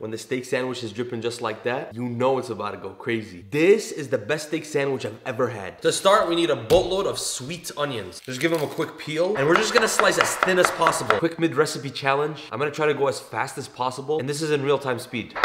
When the steak sandwich is dripping just like that, you know it's about to go crazy. This is the best steak sandwich I've ever had. To start, we need a boatload of sweet onions. Just give them a quick peel, and we're just gonna slice as thin as possible. Quick mid-recipe challenge. I'm gonna try to go as fast as possible, and this is in real-time speed.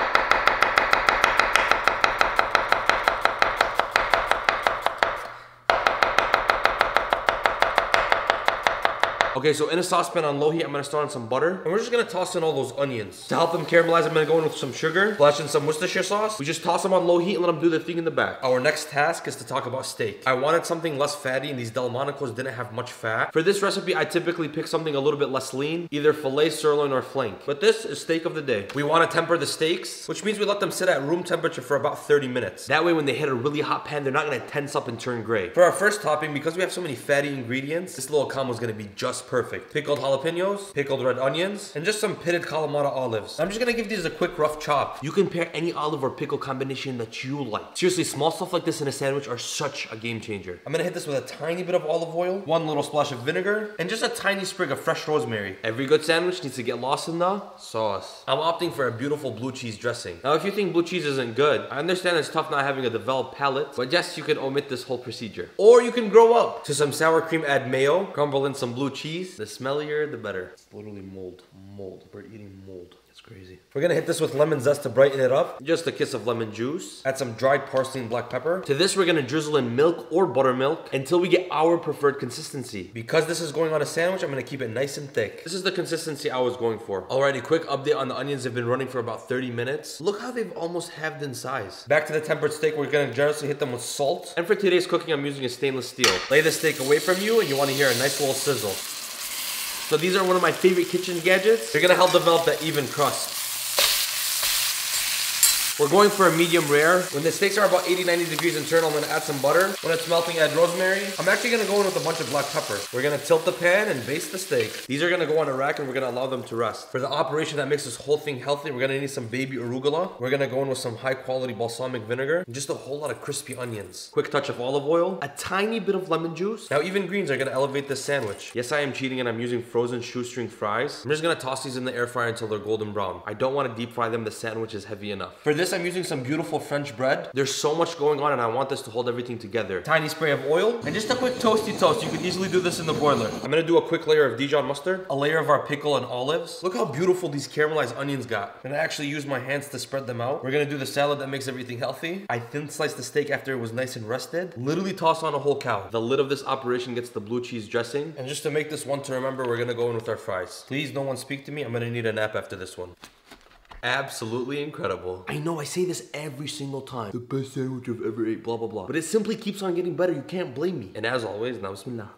Okay, so in a saucepan on low heat, I'm gonna start on some butter. And we're just gonna toss in all those onions. To help them caramelize, I'm gonna go in with some sugar, splash in some Worcestershire sauce. We just toss them on low heat and let them do their thing in the back. Our next task is to talk about steak. I wanted something less fatty, and these Delmonicos didn't have much fat. For this recipe, I typically pick something a little bit less lean, either filet, sirloin, or flank. But this is steak of the day. We wanna temper the steaks, which means we let them sit at room temperature for about 30 minutes. That way, when they hit a really hot pan, they're not gonna tense up and turn gray. For our first topping, because we have so many fatty ingredients, this little combo is gonna be just perfect. Pickled jalapeños, pickled red onions, and just some pitted Kalamata olives. I'm just gonna give these a quick rough chop. You can pair any olive or pickle combination that you like. Seriously, small stuff like this in a sandwich are such a game changer. I'm gonna hit this with a tiny bit of olive oil, one little splash of vinegar, and just a tiny sprig of fresh rosemary. Every good sandwich needs to get lost in the sauce. I'm opting for a beautiful blue cheese dressing. Now, if you think blue cheese isn't good, I understand it's tough not having a developed palate, but yes, you can omit this whole procedure. Or you can grow up. To some sour cream, add mayo, crumble in some blue cheese. The smellier, the better. It's literally mold. We're eating mold. It's crazy. We're gonna hit this with lemon zest to brighten it up. Just a kiss of lemon juice. Add some dried parsley and black pepper. To this, we're gonna drizzle in milk or buttermilk until we get our preferred consistency. Because this is going on a sandwich, I'm gonna keep it nice and thick. This is the consistency I was going for. Alrighty, quick update on the onions. They've been running for about 30 minutes. Look how they've almost halved in size. Back to the tempered steak, we're gonna generously hit them with salt. And for today's cooking, I'm using a stainless steel. Lay the steak away from you, and you wanna hear a nice little sizzle. So these are one of my favorite kitchen gadgets. They're gonna help develop that even crust. We're going for a medium rare. When the steaks are about 80-90 degrees internal, I'm gonna add some butter. When it's melting, add rosemary. I'm actually gonna go in with a bunch of black pepper. We're gonna tilt the pan and baste the steak. These are gonna go on a rack and we're gonna allow them to rest. For the operation that makes this whole thing healthy, we're gonna need some baby arugula. We're gonna go in with some high quality balsamic vinegar and just a whole lot of crispy onions. Quick touch of olive oil, a tiny bit of lemon juice. Now even greens are gonna elevate this sandwich. Yes, I am cheating and I'm using frozen shoestring fries. I'm just gonna toss these in the air fryer until they're golden brown. I don't wanna deep fry them, the sandwich is heavy enough. For this, I'm using some beautiful French bread. There's so much going on and I want this to hold everything together. Tiny spray of oil and just a quick toasty toast. You could easily do this in the broiler. I'm gonna do a quick layer of Dijon mustard, a layer of our pickle and olives. Look how beautiful these caramelized onions got. I'm gonna actually use my hands to spread them out. We're gonna do the salad that makes everything healthy. I thin sliced the steak after it was nice and rested. Literally toss on a whole cow. The lid of this operation gets the blue cheese dressing. And just to make this one to remember, we're gonna go in with our fries. Please no one speak to me. I'm gonna need a nap after this one. Absolutely incredible. I know I say this every single time. The best sandwich I've ever ate, blah, blah, blah. But it simply keeps on getting better. You can't blame me. And as always, now bismillah.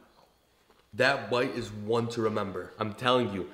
That bite is one to remember. I'm telling you,